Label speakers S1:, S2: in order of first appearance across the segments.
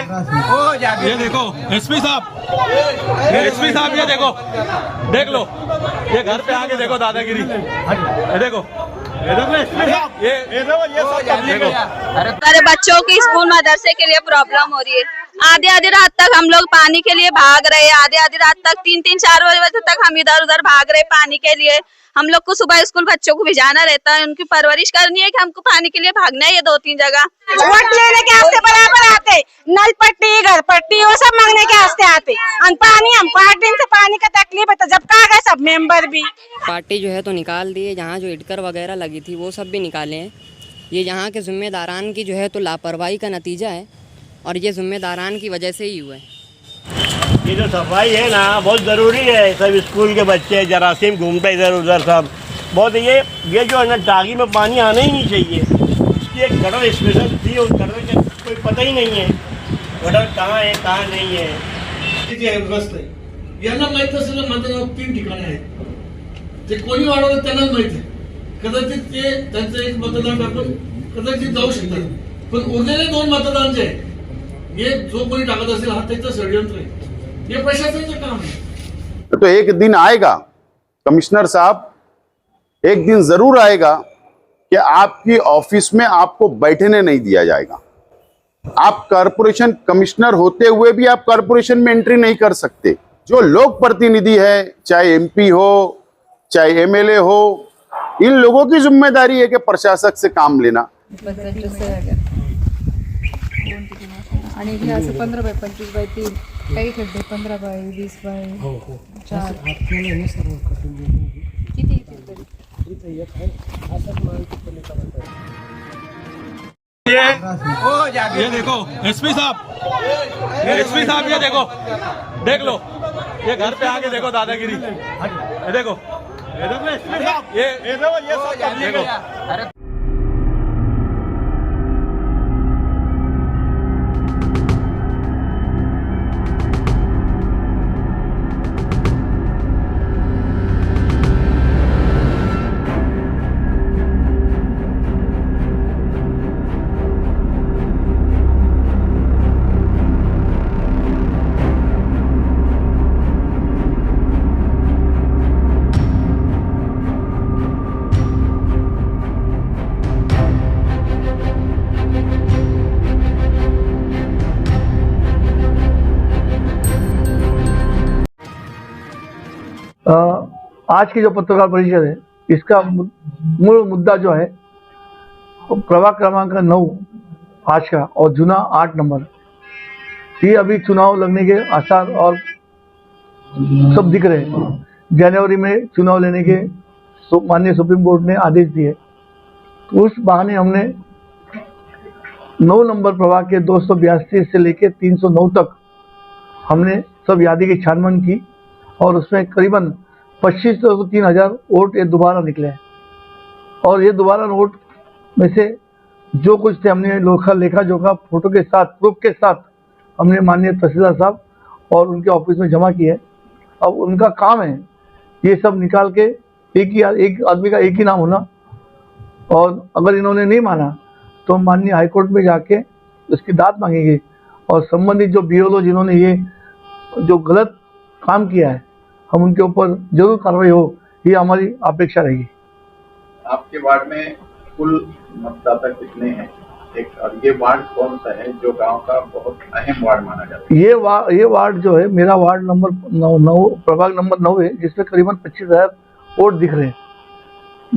S1: ये देखो एसपी साहब ये देखो, देख लो, ये घर पे आके देखो दादागिरी, ये देखो ये देखो।
S2: हमारे बच्चों की स्कूल मदरसे के लिए प्रॉब्लम हो रही है। आधी आधी रात तक हम लोग पानी के लिए भाग रहे हैं, आधी आधी रात तक 3-4 बजे तक हम इधर उधर भाग रहे पानी के लिए। हम लोग को सुबह स्कूल बच्चों को भिजाना रहता है, उनकी परवरिश करनी है कि हमको पानी के लिए भागना है। ये 2-3 जगह
S3: वोट लेने के वास्ते बराबर आते, नल पट्टी घर पट्टी वो सब मांगने के वास्ते आते। पानी हमको 8 दिन से पानी का तकलीफ है, तो जब कहा गए सब मेंबर भी
S4: पार्टी जो है तो निकाल दिए, जहाँ जो इटकर वगैरह लगी थी वो सब भी निकाले हैं। ये यहाँ के जिम्मेदारान की जो है तो लापरवाही का नतीजा है, और ये जिम्मेदारान की वजह से ही हुआ है।
S5: ये जो सफाई है ना बहुत ज़रूरी है। सब स्कूल के बच्चे जरासीम घूमते इधर उधर सब बहुत। ये जो है ना टागी में पानी आना ही नहीं चाहिए। इसकी एक गटर स्पेशल थी, उस गटर का कोई पता ही नहीं है गटर कहाँ है कहाँ नहीं है।
S6: रस्ते यांना माहित असेल, मतदानात 3 ठिकाणे आहेत, ते कोणी वाढवलं त्यांनाच माहिती आहे। कदाचित ते त्यांचं एक मतदान टाकून कदाचित जाऊ शकतात, पण उरलेले 2 मतदान जे आहेत ये जो कोणी टाकत असेल हा त्याचं षडयंत्र आहे, ये प्रशासनाचं काम आहे।
S7: तो एक दिन आएगा कमिश्नर साहब, एक दिन जरूर आएगा कि आपकी ऑफिस में आपको बैठने नहीं दिया जाएगा। आप कॉरपोरेशन कमिश्नर होते हुए भी आप कॉरपोरेशन में एंट्री नहीं कर सकते। जो लोक प्रतिनिधि है, चाहे एमपी हो चाहे एमएलए हो, इन लोगों की जिम्मेदारी है कि प्रशासक से काम लेना।
S8: आणि हे असं 15 बाय 25 बाय 3 काही खड्डे 15 बाय 20 बाय 4 किती येतील तरी
S1: ये देखो एसपी साहब ये देखो, देख लो, ये घर पे आके देखो दादागिरी, ये देखो ये देखो।
S9: आज की जो पत्रकार परिषद है, इसका मूल मुद्दा जो है प्रभाग क्रमांक 9 आज का और जूना 8 नंबर, ये अभी चुनाव लगने के आसार और सब दिख रहे हैं। जनवरी में चुनाव लेने के माननीय सुप्रीम कोर्ट ने आदेश दिए, तो उस बहाने हमने 9 नंबर प्रभाग के 282 से लेकर 309 तक हमने सब यादी की छानबीन की, और उसमें करीबन 25 से 3,000 वोट ये दोबारा निकले हैं। और ये दोबारा वोट में से जो कुछ थे हमने लेखा जोखा फोटो के साथ, प्रूफ के साथ हमने माननीय तहसीलदार साहब और उनके ऑफिस में जमा किए। अब उनका काम है ये सब निकाल के एक आदमी का एक ही नाम होना, और अगर इन्होंने नहीं माना तो माननीय हाईकोर्ट में जाके उसकी दाद मांगेंगे, और संबंधित जो बीएलओ जिन्होंने ये जो गलत काम किया है हम उनके ऊपर जरूर कार्रवाई हो, ये हमारी अपेक्षा रहेगी।
S7: आपके वार्ड में कुल मतदाता कितने हैं? ये वार्ड कौन सा है जो गांव का बहुत अहम वार्ड माना जाता है?
S9: ये वार्ड जो है मेरा वार्ड नंबर 9 प्रभाग नंबर 9 है, जिसमें करीबन 25,000 वोट दिख रहे हैं।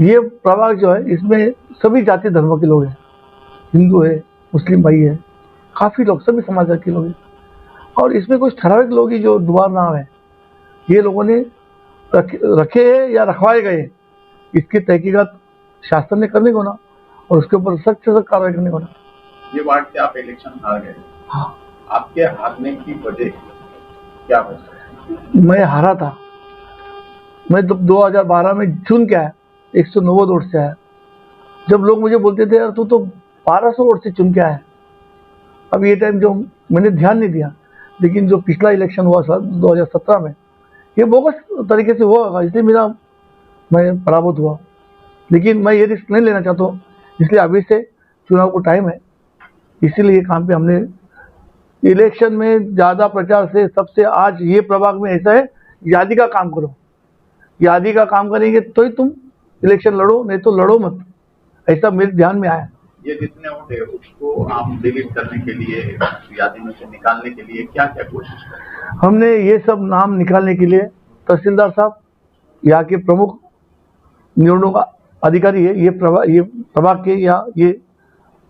S9: ये प्रभाग जो है इसमें सभी जाति धर्मों के लोग हैं, हिंदू है, मुस्लिम भाई है, काफ़ी लोग सभी समाज के लोग हैं, और इसमें कुछ ठराविक लोग ही जो दुबार नाम है ये लोगों ने रखे हैं या रखवाए गए, इसकी तहकीकात शासन ने करने को ना, और उसके ऊपर सख्त से सख्त कार्रवाई करने को ना।
S7: ये वार्ड से आप इलेक्शन हार गए।
S9: हाँ।
S7: आपके हारने की वजह क्या हो सकती है?
S9: मैं हारा था, मैं 2012 में चुन के आया, 190 वोट से आया। जब लोग मुझे बोलते थे यार तू तो 1200 वोट से चुन के आया। अब ये टाइम जो मैंने ध्यान नहीं दिया, लेकिन जो पिछला इलेक्शन हुआ था 2017 में, ये बोगस तरीके से हुआ, इसलिए मैं पराभूत हुआ। लेकिन मैं ये रिस्क नहीं लेना चाहता हूँ, इसलिए अभी से चुनाव को टाइम है, इसीलिए ये काम पे हमने इलेक्शन में ज़्यादा प्रचार से सबसे आज ये प्रभाग में ऐसा है, यादी का काम करो, यादी का काम करेंगे तो ही तुम इलेक्शन लड़ो, नहीं तो लड़ो मत, ऐसा मेरे ध्यान में आया।
S7: ये जितने वोट है उसको आप डिलीट करने के लिए, यादी में से निकालने के लिए क्या क्या कोशिश करें?
S9: हमने ये सब नाम निकालने के लिए तहसीलदार साहब, यहाँ के प्रमुख निवडणूक अधिकारी है, ये प्रभाग के या ये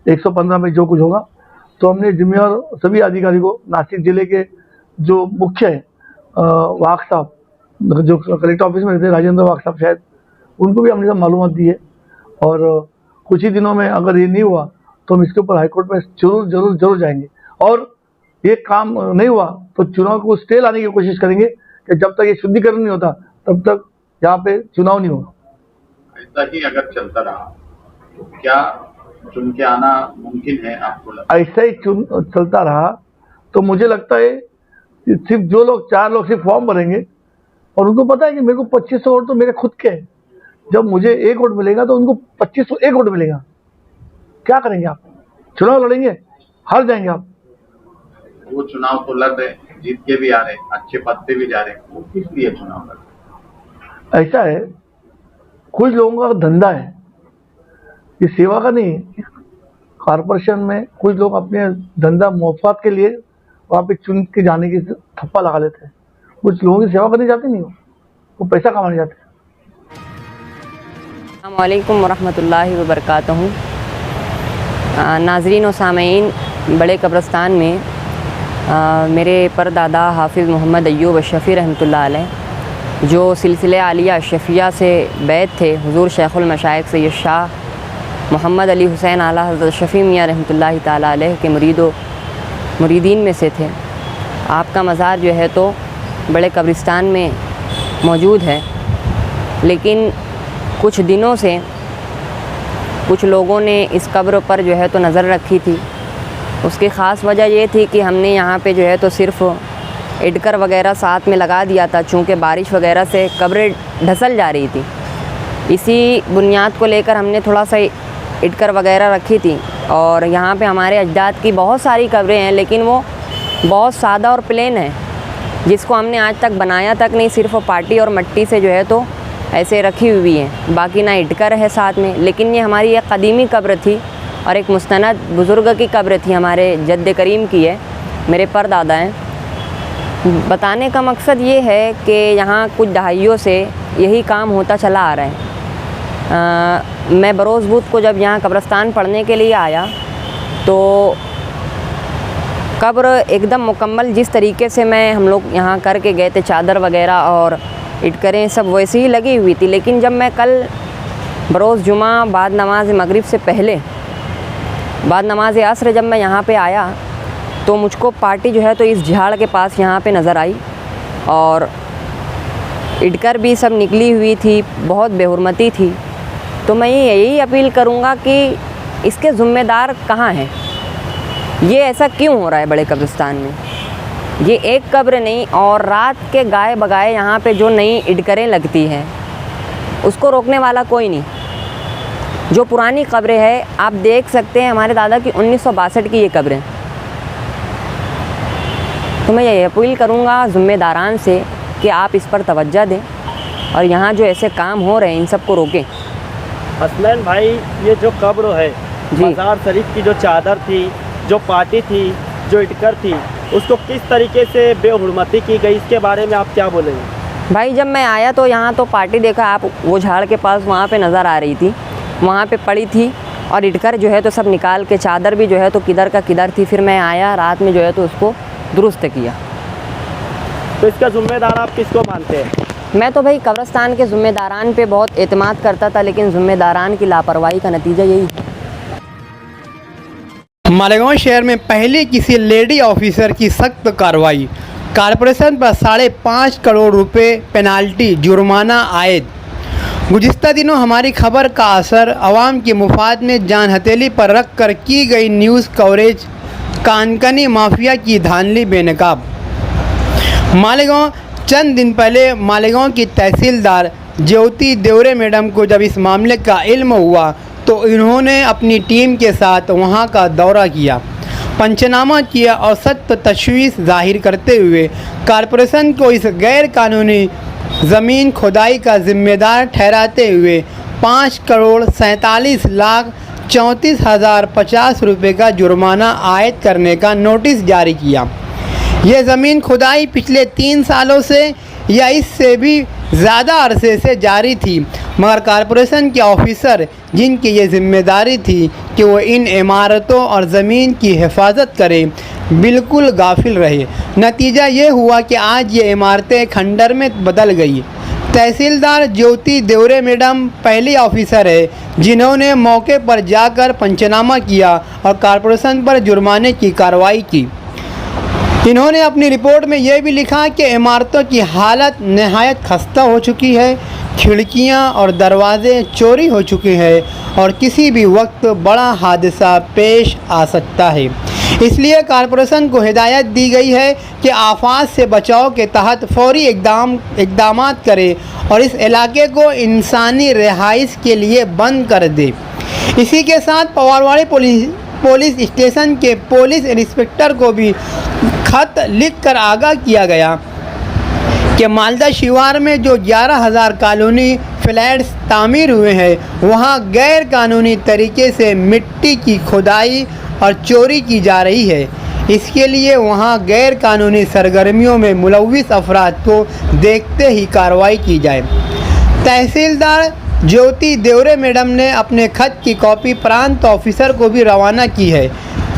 S9: 115 में जो कुछ होगा, तो हमने जिम्मेवार सभी अधिकारी को, नासिक जिले के जो मुख्य है वाघ साहब, जो कलेक्टर ऑफिस में रहते हैं, राजेंद्र वाघ साहब शायद, उनको भी हमने सब मालूमात दी है। और कुछ ही दिनों में अगर ये नहीं हुआ तो हम इसके ऊपर हाईकोर्ट में जरूर जाएंगे। और ये काम नहीं हुआ तो चुनाव को स्टे लाने की कोशिश करेंगे कि जब तक ये शुद्धिकरण नहीं होता तब तक यहाँ पे चुनाव नहीं होगा।
S7: ऐसा ही अगर चलता रहा तो क्या चुन के आना मुमकिन है आपको लगता है?
S9: ऐसा ही चलता रहा तो मुझे लगता है सिर्फ जो लोग 4 लोग सिर्फ फॉर्म भरेंगे और उनको पता है कि मेरे को 2500 वोट तो मेरे खुद के हैं, जब मुझे 1 वोट मिलेगा तो उनको 2501 वोट मिलेगा। क्या करेंगे आप? चुनाव लड़ेंगे, हार जाएंगे आप।
S7: वो चुनाव तो लड़ रहे, जीत के भी आ रहे, अच्छे पद पे भी जा रहे, वो किस लिए चुनाव लड़ रहे?
S9: ऐसा है, कुछ लोगों का धंधा है, ये सेवा का नहीं है। कॉर्पोरेशन में कुछ लोग अपने धंधा मुफ्त के लिए वहाँ पे चुन के जाने की थप्पा लगा लेते हैं। कुछ लोगों की सेवा करने जाते नहीं, वो पैसा कमाने जाते हैं।
S4: अस्सलामु अलैकुम वरहमतुल्लाहि वबरकातुहू। नाज़रीन व सामीन, बड़े कब्रस्तान में मेरे परदादा हाफिज़ मोहम्मद अय्यूब अशरफ़ी रहमतुल्लाह अलैह, जो सिलसिले आलिया अशरफिया से बैत थे, हुज़ूर शेखुल मशाइख सैयद शाह मोहम्मद अली हुसैन आला हज़रत शफ़ी मियाँ रहमतुल्लाहि ताला अलैह के मुरीदीन में से थे। आपका मज़ार जो है तो बड़े कब्रिस्तान में मौजूद है, लेकिन कुछ दिनों से कुछ लोगों ने इस कब्र पर जो है तो नज़र रखी थी। उसकी ख़ास वजह ये थी कि हमने यहाँ पे जो है तो सिर्फ़ इडकर वगैरह साथ में लगा दिया था, चूँकि बारिश वगैरह से कब्रें ढसल जा रही थी। इसी बुनियाद को लेकर हमने थोड़ा सा इडकर वगैरह रखी थी। और यहाँ पे हमारे अजदाद की बहुत सारी कब्रें हैं, लेकिन वो बहुत सादा और प्लेन है, जिसको हमने आज तक बनाया तक नहीं, सिर्फ पार्टी और मट्टी से जो है तो ऐसे रखी हुई हैं, बाकी ना इडकर है साथ में। लेकिन ये हमारी एक कदीमी कब्र थी और एक मुस्तनद बुज़ुर्ग की कब्र थी, हमारे जद्द करीम की है, मेरे परदादा हैं। बताने का मकसद ये है कि यहाँ कुछ दहाइयों से यही काम होता चला आ रहा है। मैं बरोज़ बुध को जब यहाँ कब्रस्तान पढ़ने के लिए आया तो कब्र एकदम मुकम्मल जिस तरीके से हम लोग यहाँ करके गए थे, चादर वगैरह और इटकरें सब वैसे ही लगी हुई थी। लेकिन जब मैं कल बरोज़ जुमा बाद नमाज मगरिब से पहले, बाद नमाज असर जब मैं यहाँ पे आया तो मुझको पार्टी जो है तो इस झाड़ के पास यहाँ पे नज़र आई और इटकर भी सब निकली हुई थी, बहुत बेहुरमती थी। तो मैं यही अपील करूँगा कि इसके ज़िम्मेदार कहाँ हैं, ये ऐसा क्यों हो रहा है बड़े कब्रिस्तान में? ये एक कब्र नहीं, और रात के गाए बगाए यहाँ पे जो नई इटकरें लगती हैं उसको रोकने वाला कोई नहीं। जो पुरानी कब्रें हैं आप देख सकते हैं, हमारे दादा की 1962 की ये कब्रें। तो मैं ये अपील करूँगा ज़िम्मेदारान से कि आप इस पर तवज्जो दें और यहाँ जो ऐसे काम हो रहे हैं इन सब को रोकें।
S5: हसनैन भाई, ये जो कब्र है, मज़ार शरीफ की जो चादर थी, जो पार्टी थी, जो इटकर थी, उसको किस तरीके से बेहुरमती की गई, इसके बारे में आप क्या बोलेंगे?
S4: भाई जब मैं आया तो यहाँ तो पार्टी देखा आप, वो झाड़ के पास वहाँ पे नज़र आ रही थी, वहाँ पे पड़ी थी और इटकर जो है तो सब निकाल के, चादर भी जो है तो किधर का किधर थी। फिर मैं आया रात में जो है तो उसको दुरुस्त किया।
S5: तो इसका ज़िम्मेदार आप किसको मानते हैं?
S4: मैं तो भाई कब्रिस्तान के ज़िम्मेदारान पे बहुत एतमाद करता था, लेकिन ज़िम्मेदारान की लापरवाही का नतीजा यही है।
S10: मालेगांव शहर में पहले किसी लेडी ऑफिसर की सख्त कार्रवाई, कारपोरेशन पर 5.5 करोड़ रुपए पेनाल्टी जुर्माना आयद। गुज़िस्ता दिनों हमारी खबर का असर अवाम के मुफाद में जान हथेली पर रख कर की गई न्यूज़ कवरेज, कानकनी माफिया की धांधली बेनकाब। मालेगांव चंद दिन पहले मालेगांव की तहसीलदार ज्योति देवरे मैडम को जब इस मामले का इल्म हुआ तो इन्होंने अपनी टीम के साथ वहां का दौरा किया। पंचनामा किया और सख्त तशवीश जाहिर करते हुए कॉरपोरेशन को इस गैर कानूनी ज़मीन खुदाई का जिम्मेदार ठहराते हुए 5,47,34,50 रुपये का जुर्माना आयद करने का नोटिस जारी किया। ये ज़मीन खुदाई पिछले 3 सालों से या इससे भी ज़्यादा अरसे से जारी थी, मगर कॉरपोरेशन के ऑफिसर जिनकी ये जिम्मेदारी थी कि वो इन इमारतों और ज़मीन की हिफाजत करें, बिल्कुल गाफिल रहे। नतीजा ये हुआ कि आज ये इमारतें खंडर में बदल गई। तहसीलदार ज्योति देवरे मैडम पहली ऑफिसर है जिन्होंने मौके पर जाकर पंचनामा किया और कॉरपोरेशन पर जुर्माने की कार्रवाई की। इन्होंने अपनी रिपोर्ट में यह भी लिखा कि इमारतों की हालत नहायत खस्ता हो चुकी है, खिड़कियां और दरवाजे चोरी हो चुके हैं और किसी भी वक्त बड़ा हादसा पेश आ सकता है। इसलिए कॉरपोरेशन को हिदायत दी गई है कि आफात से बचाव के तहत फौरी इक़दामात करे और इस इलाके को इंसानी रिहाइश के लिए बंद कर दे। इसी के साथ पवारवाड़ी पुलिस स्टेशन के पुलिस इंस्पेक्टर को भी खत लिखकर आगाह किया गया कि मालदा शिवार में जो 11,000 कॉलोनी फ्लैट्स तामीर हुए हैं वहां गैर कानूनी तरीके से मिट्टी की खुदाई और चोरी की जा रही है। इसके लिए वहां गैर कानूनी सरगर्मियों में मुलव्विस अफराद को देखते ही कार्रवाई की जाए। तहसीलदार ज्योति देवरे मैडम ने अपने खत की कॉपी प्रांत ऑफिसर को भी रवाना की है।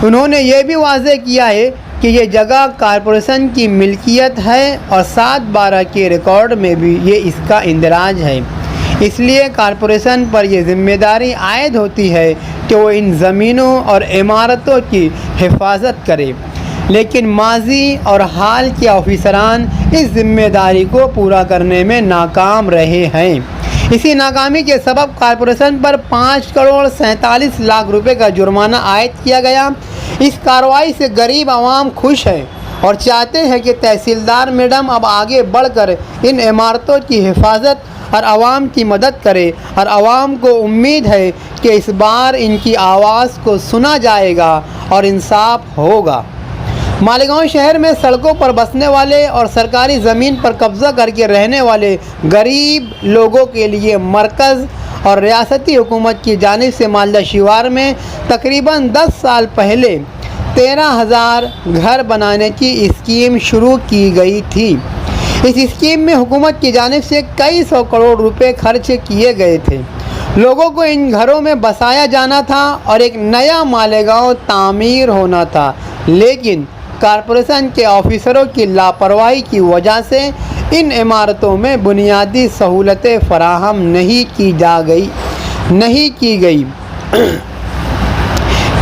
S10: उन्होंने ये भी वाज़ेह किया है कि ये जगह कॉरपोरेशन की मिल्कियत है और 7/12 के रिकॉर्ड में भी ये इसका इंदराज है। इसलिए कॉरपोरेशन पर यह जिम्मेदारी आयद होती है कि वो इन ज़मीनों और इमारतों की हिफाजत करे, लेकिन माजी और हाल के ऑफिसरान इस जिम्मेदारी को पूरा करने में नाकाम रहे हैं। इसी नाकामी के सबब कॉरपोरेशन पर 5,47,00,000 रुपये का जुर्माना आयद किया गया। इस कार्रवाई से गरीब आवाम खुश है और चाहते हैं कि तहसीलदार मैडम अब आगे बढ़कर इन इमारतों की हिफाजत और आवाम की मदद करे और आवाम को उम्मीद है कि इस बार इनकी आवाज़ को सुना जाएगा और इंसाफ होगा। मालेगांव शहर में सड़कों पर बसने वाले और सरकारी ज़मीन पर कब्ज़ा करके रहने वाले गरीब लोगों के लिए मरकज़ और रियासती हुकूमत की जानिब से मालदा शिवार में तकरीबन 10 साल पहले 13,000 घर बनाने की स्कीम शुरू की गई थी। इस स्कीम में हुकूमत की जानिब से कई 100 करोड़ रुपए खर्च किए गए थे। लोगों को इन घरों में बसाया जाना था और एक नया मालेगांव तामीर होना था, लेकिन कॉरपोरेशन के ऑफिसरों की लापरवाही की वजह से इन इमारतों में बुनियादी सहूलतें फराहम नहीं की गई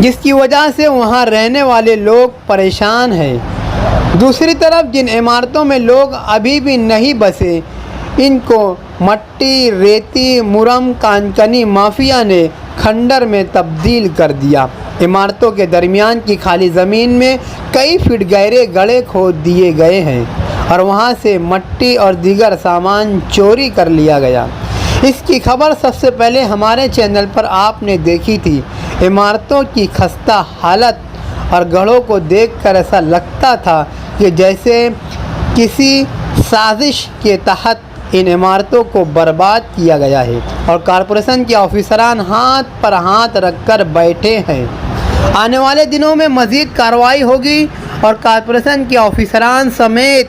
S10: जिसकी वजह से वहां रहने वाले लोग परेशान हैं। दूसरी तरफ जिन इमारतों में लोग अभी भी नहीं बसे, इनको मट्टी, रेती, मुरम, कांचनी माफिया ने खंडर में तब्दील कर दिया। इमारतों के दरमियान की खाली ज़मीन में कई फीट गहरे गड्ढे खोद दिए गए हैं और वहां से मट्टी और दीगर सामान चोरी कर लिया गया। इसकी खबर सबसे पहले हमारे चैनल पर आपने देखी थी। इमारतों की खस्ता हालत और गढ़ों को देखकर ऐसा लगता था कि जैसे किसी साजिश के तहत इन इमारतों को बर्बाद किया गया है और कॉरपोरेशन के ऑफिसरान हाथ पर हाथ रखकर बैठे हैं। आने वाले दिनों में मज़ीद कार्रवाई होगी और कॉरपोरेशन के ऑफिसरान समेत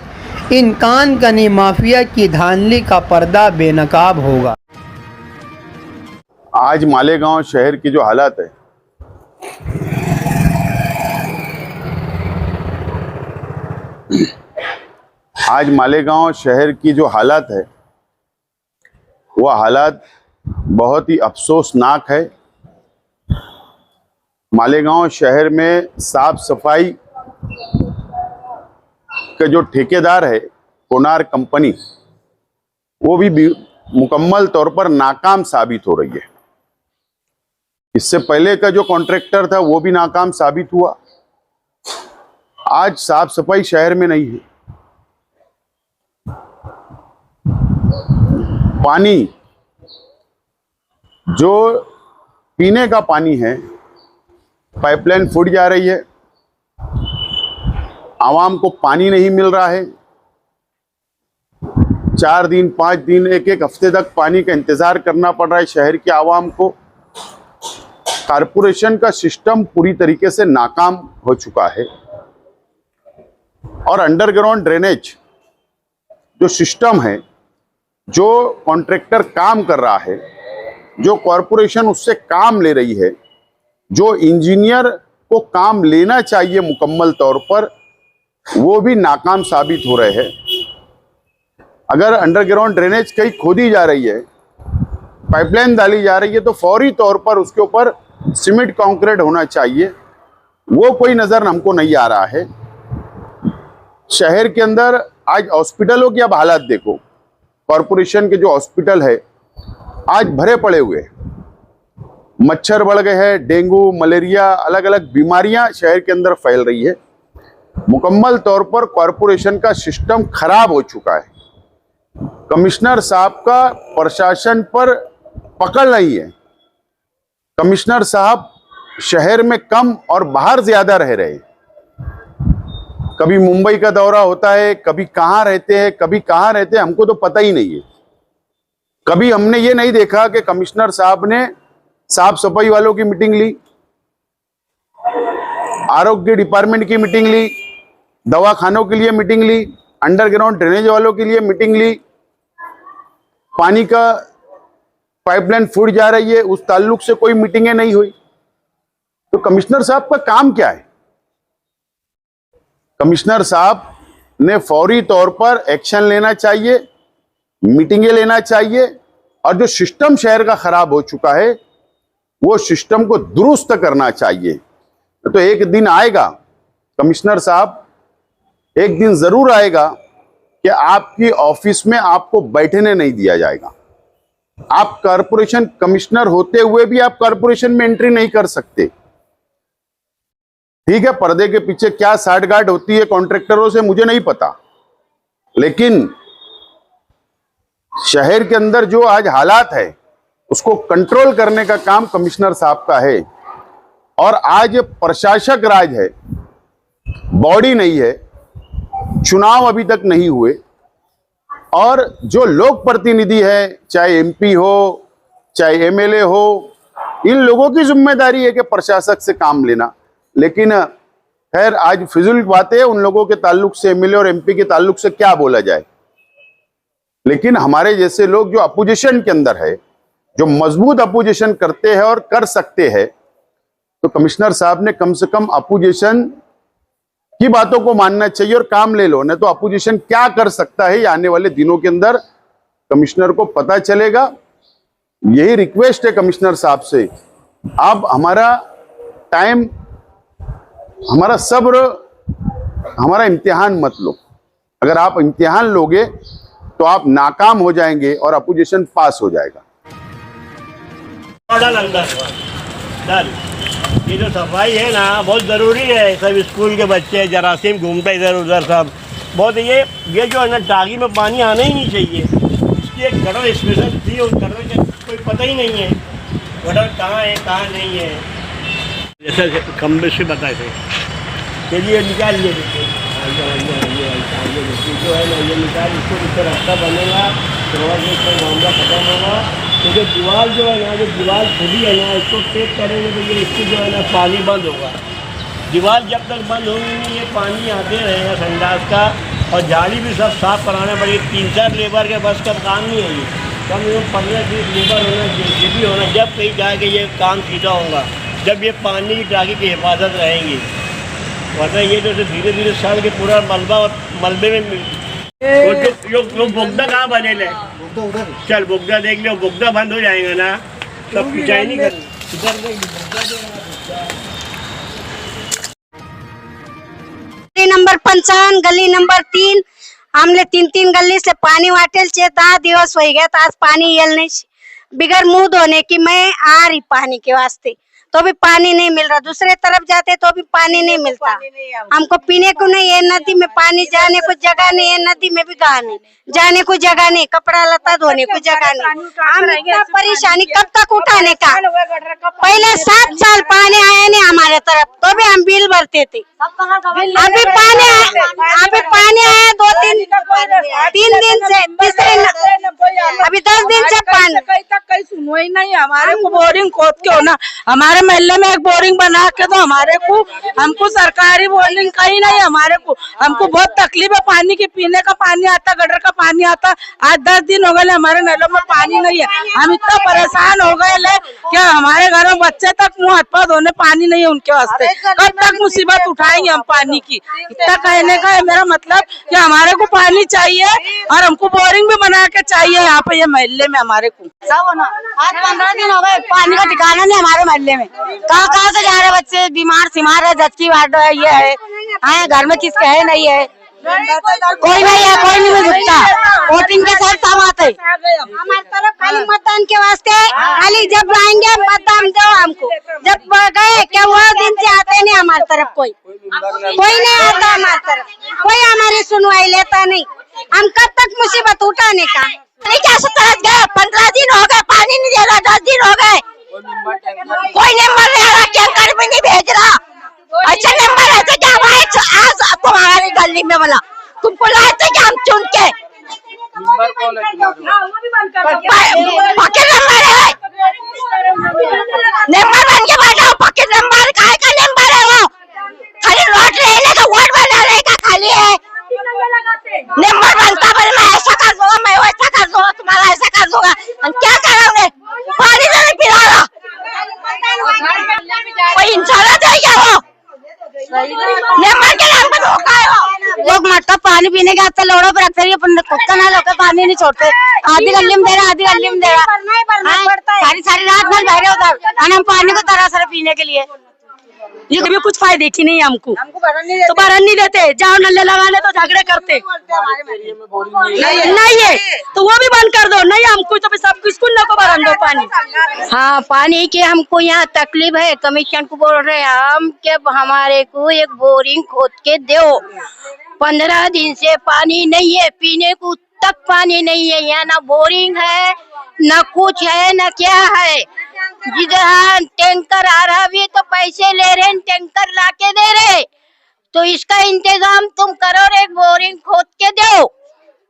S10: इन कानकनी माफिया की धांधली का पर्दा बेनकाब होगा।
S7: आज मालेगांव शहर की जो हालत है, आज मालेगांव शहर की जो हालत है वह हालत बहुत ही अफसोसनाक है। मालेगांव शहर में साफ सफाई का जो ठेकेदार है कोनार कंपनी, वो भी मुकम्मल तौर पर नाकाम साबित हो रही है। इससे पहले का जो कॉन्ट्रैक्टर था वो भी नाकाम साबित हुआ। आज साफ सफाई शहर में नहीं है। पानी, जो पीने का पानी है, पाइपलाइन फूट जा रही है आवाम को पानी नहीं मिल रहा है। 4 दिन 5 दिन एक हफ्ते तक पानी का इंतजार करना पड़ रहा है शहर के आवाम को। कारपोरेशन का सिस्टम पूरी तरीके से नाकाम हो चुका है और अंडरग्राउंड ड्रेनेज जो सिस्टम है, जो कॉन्ट्रैक्टर काम कर रहा है, जो कॉरपोरेशन उससे काम ले रही है, जो इंजीनियर को काम लेना चाहिए मुकम्मल तौर पर, वो भी नाकाम साबित हो रहे हैं। अगर अंडरग्राउंड ड्रेनेज कहीं खोदी जा रही है, पाइपलाइन डाली जा रही है, तो फौरी तौर पर उसके ऊपर सीमेंट कंक्रीट होना चाहिए। वो कोई नजर हमको नहीं आ रहा है। शहर के अंदर आज हॉस्पिटलों की अब हालत देखो। कॉरपोरेशन के जो हॉस्पिटल है आज भरे पड़े हुए, मच्छर बढ़ गए हैं, डेंगू मलेरिया अलग अलग बीमारियां शहर के अंदर फैल रही है। मुकम्मल तौर पर कॉरपोरेशन का सिस्टम खराब हो चुका है। कमिश्नर साहब का प्रशासन पर पकड़ नहीं है। कमिश्नर साहब शहर में कम और बाहर ज्यादा रह रहे हैं। कभी मुंबई का दौरा होता है, कभी कहाँ रहते हैं, कभी कहाँ रहते हैं, हमको तो पता ही नहीं है। कभी हमने ये नहीं देखा कि कमिश्नर साहब ने साफ सफाई वालों की मीटिंग ली, आरोग्य डिपार्टमेंट की मीटिंग ली, दवाखानों के लिए मीटिंग ली, अंडरग्राउंड ड्रेनेज वालों के लिए मीटिंग ली। पानी का पाइपलाइन फूट जा रही है, उस ताल्लुक से कोई मीटिंगें नहीं हुई। तो कमिश्नर साहब का काम क्या है? कमिश्नर साहब ने फौरी तौर पर एक्शन लेना चाहिए, मीटिंगें लेना चाहिए और जो सिस्टम शहर का खराब हो चुका है वो सिस्टम को दुरुस्त करना चाहिए। तो एक दिन आएगा कमिश्नर साहब, एक दिन जरूर आएगा कि आपकी ऑफिस में आपको बैठने नहीं दिया जाएगा। आप कॉरपोरेशन कमिश्नर होते हुए भी आप कॉरपोरेशन में एंट्री नहीं कर सकते। ठीक है, पर्दे के पीछे क्या साठगांठ होती है कॉन्ट्रैक्टरों से मुझे नहीं पता, लेकिन शहर के अंदर जो आज हालात है उसको कंट्रोल करने का काम कमिश्नर साहब का है। और आज प्रशासक राज है, बॉडी नहीं है, चुनाव अभी तक नहीं हुए और जो लोक प्रतिनिधि है, चाहे एमपी हो चाहे एमएलए हो, इन लोगों की जिम्मेदारी है कि प्रशासक से काम लेना। लेकिन खैर आज फिजूल बातें, उन लोगों के ताल्लुक से, एमएलए और एमपी के ताल्लुक से क्या बोला जाए। लेकिन हमारे जैसे लोग जो अपोजिशन के अंदर है, जो मजबूत अपोजिशन करते हैं और कर सकते हैं, तो कमिश्नर साहब ने कम से कम अपोजिशन की बातों को मानना चाहिए और काम ले लो। नहीं तो अपोजिशन क्या कर सकता है ये आने वाले दिनों के अंदर कमिश्नर को पता चलेगा। यही रिक्वेस्ट है कमिश्नर साहब से, आप हमारा टाइम, हमारा सब्र, हमारा इम्तिहान मत लो। अगर आप इम्तिहान लोगे तो आप नाकाम हो जाएंगे और अपोजिशन पास हो जाएगा।
S5: डल ये जो सफाई है ना बहुत ज़रूरी है। सब स्कूल के बच्चे जरासीम घूमते इधर उधर सब बहुत, ये जो है ना टागी में पानी आना ही नहीं चाहिए। इसकी एक गटर स्पेशल थी, उस गटर का कोई पता ही नहीं है गटर कहाँ है कहाँ नहीं है। जैसे खम्बे से बताए थे, चलिए निकाल लिए जो है ना, ये निकाल, इसको जिससे रास्ता बनेगा तो मामला खत्म होगा। तो जो दीवार जो है ना, जो दीवार खुली है ना, इसको चेक करेंगे तो ये इसकी जो है ना पानी बंद होगा। दीवार जब तक बंद होगी नहीं, ये पानी आते रहेगा संडास का। और झाड़ी भी सब साफ़ कराना पड़ेगी। 3-4 लेबर के बस का काम नहीं है ये, कम से कम 15-20 लेबर होना, ये भी होना, जब कहीं जाके ये काम सीधा होगा, जब ये पानी की टाकी की हिफाजत रहेंगी। वरना ये जो धीरे धीरे सड़ के पूरा मलबा और मलबे में लोग बोगदा कहाँ बने ले, चल बोगदा देख लो, बोगदा बंद हो जाएगा ना सब पिचाई नहीं कर।
S3: गली नंबर 55, गली नंबर 3, हमने 3 गली से पानी वाटेल छे। 10 दिवस हो गए, आज पानी यल नहीं, बिगर मुंह धोने की मैं आ रही पानी के वास्ते, तो भी पानी नहीं मिल रहा। दूसरे तरफ जाते तो भी पानी नहीं मिलता हमको पीने को नहीं है। नदी में पानी जाने को जगह नहीं है, नदी में भी गाह नहीं, जाने को जगह नहीं, कपड़ा लता धोने को जगह नहीं। हम इतना परेशानी कब तक उठाने का। पहले 7 साल पानी आया नहीं हमारे तरफ, तो भी हम बिल भरते थे। अभी पानी अभी पानी आया 3 दिन से, अभी 10 दिन से पानी
S8: कहीं सुनवाई नहीं। हमारे को बोरिंग खोद के होना, हमारे मोहल्ले में एक बोरिंग बना के दो हमारे को, हमको सरकारी बोरिंग कहीं नहीं हमारे को। हमको बहुत तकलीफ है, पानी की पीने का पानी आता, गटर का पानी आता, आज 10 दिन हो गए हमारे नलों में पानी नहीं है। हम इतना परेशान हो गए कि हमारे घर में बच्चे तक मुँह हाथ पाँव धोने पानी नहीं है उनके वास्ते। कब तक मुसीबत उठाएंगे हम पानी की? इतना कहने का है मेरा मतलब कि हमारे को पानी चाहिए और हमको बोरिंग भी बना के चाहिए यहाँ पे ये मोहल्ले में हमारे को।
S3: सब होना आज 15 दिन हो गए, पानी का ठिकाना नहीं हमारे मोहल्ले में। कहाँ से जा रहे बच्चे, बीमार सिमार है, जच्ची वार्ड है, ये है, घर में किसके है नहीं है, कोई नहीं है, कोई नहीं जुटता। वोटिंग के साथ सब आते हमारे तरफ खाली मतदान के वास्ते, खाली जब आएंगे मतदान दो हमको, जब गए क्या वो दिन से आते नहीं हमारे तरफ, कोई नहीं आता हमारे तरफ, कोई हमारी सुनवाई लेता नहीं। हम कब तक मुसीबत उठाने का? नहीं क्या तरह गए, 15 दिन हो गए पानी नहीं दे रहा, 10 दिन हो गए, कोई नंबर नहीं आ रहा, टैंकर भी नहीं भेज रहा। अच्छा नंबर है तो क्या आज तुम्हारी गली में बोला तुमको लाए थे क्या हम चुन के? पॉकेट नंबर है, नंबर बन के बैठा, पॉकेट नंबर का नंबर है वो, खाली वोट लेने का, वोट बनाने का खाली है नंबर बनता। मैं ऐसा कर दूंगा, मैं वैसा कर दूंगा, तुम्हारा ऐसा कर दूंगा, हम क्या करोगे? पानी नहीं पिला रहा, कोई इंसान है क्या वो? नंबर के नाम पर धोखा है वो। लोग मटका पानी पीने के आते लोड़ों पर रखते हैं, कुत्ता ना लोग पानी नहीं छोड़ते, आधी गली में दे रहा, आधी गली में दे रहा, सारी रात भर बैठे उधर, हम पानी को तरह पीने के लिए। ये कभी कुछ फायदे की नहीं हमको तो भरन नहीं देते, जाओ नल्ले लगा ले तो झगड़े करते नहीं है तो वो भी बंद कर दो। नहीं हमको तो सब स्कूल को भरन दो पानी। हाँ पानी की हमको यहाँ तकलीफ है, कमीशन को बोल रहे हैं हम कि हमारे को एक बोरिंग खोद के दो। 15 दिन से पानी नहीं है, पीने को तक पानी नहीं है, यहाँ ना बोरिंग है न कुछ है न क्या है। जिधर टैंकर आ रहा भी तो पैसे ले रहे हैं, टैंकर लाके दे रहे, तो इसका इंतजाम तुम करो और एक बोरिंग खोद के दो।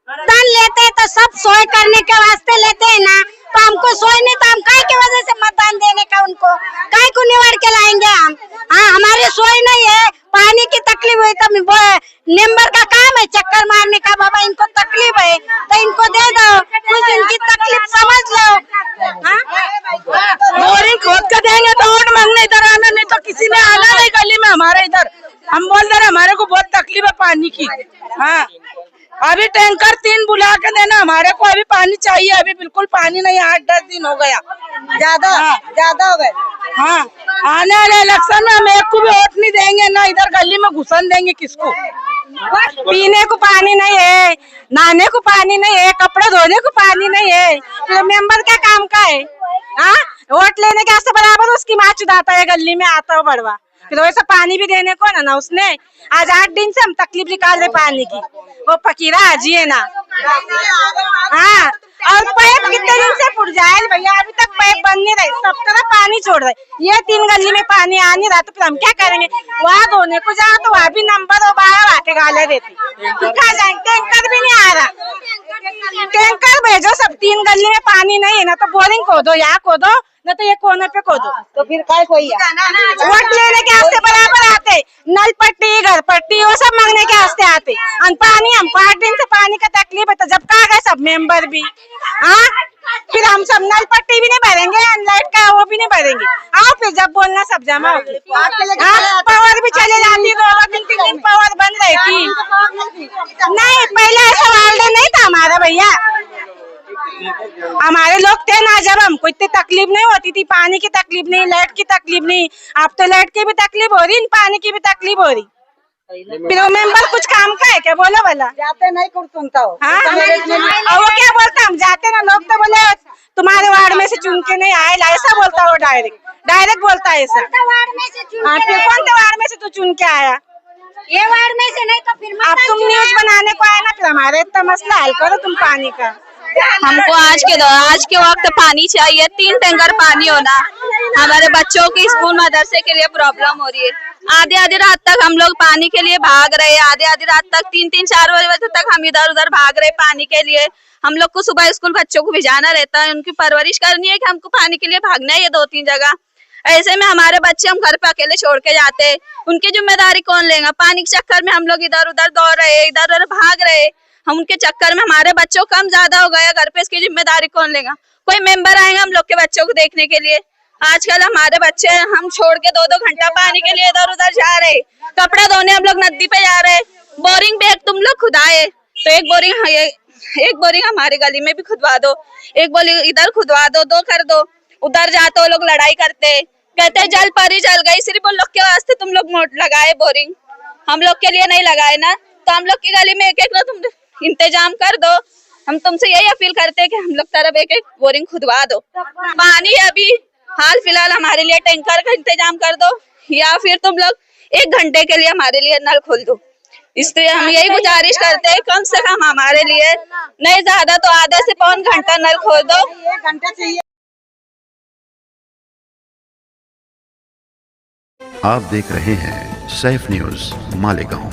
S3: मतदान लेते हैं तो सब सोए करने के वास्ते लेते हैं ना, तो हमको सोए नहीं तो हम काय की वजह से मतदान देने का उनको काय को निवार के लाएंगे हम? हाँ हमारे सोए नहीं है, पानी की तकलीफ हुई तो नंबर का काम है चक्कर मारने का, बाबा इनको तकलीफ है तो इनको दे दो, कुछ इनकी तकलीफ समझ लो। बोरिंग खोद के देंगे तो वोट मांगने इधर आना, नहीं तो किसी ने आना नहीं गली में हमारे इधर। हम बोल दे रहे हमारे को बहुत तकलीफ है पानी की। हाँ अभी टैंकर 3 बुला के देना, हमारे को अभी पानी चाहिए, अभी बिल्कुल पानी नहीं, 8-10 दिन हो गया, ज्यादा हो गए। हाँ आने वाले इलेक्शन में हम एक को भी वोट नहीं देंगे, ना इधर गली में घुसन देंगे किसको। पीने को पानी नहीं है, नहाने को पानी नहीं है, कपड़े धोने को पानी नहीं है, तो मेंबर का काम का है? हाँ वोट लेने के वास्ते बराबर उसकी माँ चुदाता है, गली में आता हो बड़वा, फिर वैसा पानी भी देने को ना उसने। आज 8 दिन से हम तकलीफ निकाल रहे पानी की, वो फकीरा हाजी है ना। हाँ और पाइप कितने दिन से फुट जाए भैया, अभी तक पाइप बंद नहीं रहे, सब तरफ पानी छोड़ रहे, ये 3 गली में पानी आ नहीं रहा, तो फिर हम क्या करेंगे? वहाँ धोने को जाओ तो वहाँ भी नंबर और बाहर आके गाले देती, कहा जाएंगे? टैंकर भी नहीं आ रहा, टैंकर भेजो, सब 3 गली में पानी नहीं है ना, तो बोरिंग खोदो, यहाँ खोदो न तो ये कोने पे खोदो, तो फिर काय कोई वोट लेने के वास्ते बराबर आते, नल पट्टी घर पट्टी वो सब मांगने के वास्ते आते, पानी हमको 8 दिन से पानी का तकलीफ है, तो जब कहा गए सब मेंबर भी, हाँ फिर हम सब नल पट्टी भी नहीं भरेंगे, लाइट का वो भी नहीं भरेंगे, आओ फिर जब बोलना सब जमा होगी। पावर भी चले जाती, 2-3 दिन पावर बंद रहती। नहीं पहले ऐसा वार्ड नहीं था हमारा भैया, हमारे लोग थे ना जब हमको इतनी तकलीफ नहीं होती थी, पानी की तकलीफ नहीं, लाइट की तकलीफ नहीं, अब तो लाइट की भी तकलीफ हो रही, पानी की भी तकलीफ हो रही। फिर वो मेंबर कुछ काम का है क्या? बोलो भला, जाते नहीं कुछ सुनता हो। हाँ और वो क्या बोलता, हम जाते ना, लोग तो बोले तुम्हारे वार्ड में से चुन के नहीं आए, ऐसा बोलता हो, डायरेक्ट बोलता है ऐसा। हाँ फिर कौन से वार्ड में से तू चुन के आया? ये वार्ड में से नहीं तो फिर अब तुम न्यूज बनाने को आए ना, फिर हमारे इतना मसला हल करो तुम पानी का।
S2: हमको आज के वक्त पानी चाहिए, 3 टैंकर पानी होना, हमारे बच्चों की स्कूल मदरसे के लिए प्रॉब्लम हो रही है। आधी आधी रात तक हम लोग पानी के लिए भाग रहे, आधी आधी रात तक 3-3-4 बजे तक हम इधर उधर भाग रहे पानी के लिए। हम लोग को सुबह स्कूल बच्चों को भिजाना रहता है, उनकी परवरिश करनी है कि हमको पानी के लिए भागना है ये 2-3 जगह। ऐसे में हमारे बच्चे हम घर पे अकेले छोड़ के जाते हैं, उनकी जिम्मेदारी कौन लेगा? पानी के चक्कर में हम लोग इधर उधर दौड़ रहे, इधर उधर भाग रहे, हम उनके चक्कर में हमारे बच्चों कम ज्यादा हो गया घर पे, इसकी जिम्मेदारी कौन लेगा? कोई मेंबर आएगा हम लोग के बच्चों को देखने के लिए? आजकल हमारे बच्चे हम छोड़ के 2-2 घंटा पानी के लिए इधर उधर जा रहे, कपड़े धोने हम लोग नदी पे जा रहे। बोरिंग भी एक तुम लोग खुदाए तो एक बोरिंग हमारे गली में भी खुदवा दो, एक बोरिंग इधर खुदवा दो, 2 कर दो। उधर जाते वो लोग लड़ाई करते, कहते जल परी जल गई, सिर्फ उन लोग के वास्ते तुम लोग लगाए बोरिंग, हम लोग के लिए नहीं लगाए ना। तो हम लोग की गली में एक ना तुम इंतजाम कर दो। हम तुमसे यही अपील करते हैं कि हम लोग तरफ एक बोरिंग खुदवा दो। पानी अभी हाल फिलहाल हमारे लिए टैंकर का इंतजाम कर दो, या फिर तुम लोग 1 घंटे के लिए हमारे लिए नल खोल दो। इसलिए हम यही गुजारिश करते हैं कम से कम हमारे लिए, नहीं ज्यादा तो आधे से पौन घंटा नल खोल दो।
S11: आप देख रहे हैं सैफ न्यूज मालेगांव।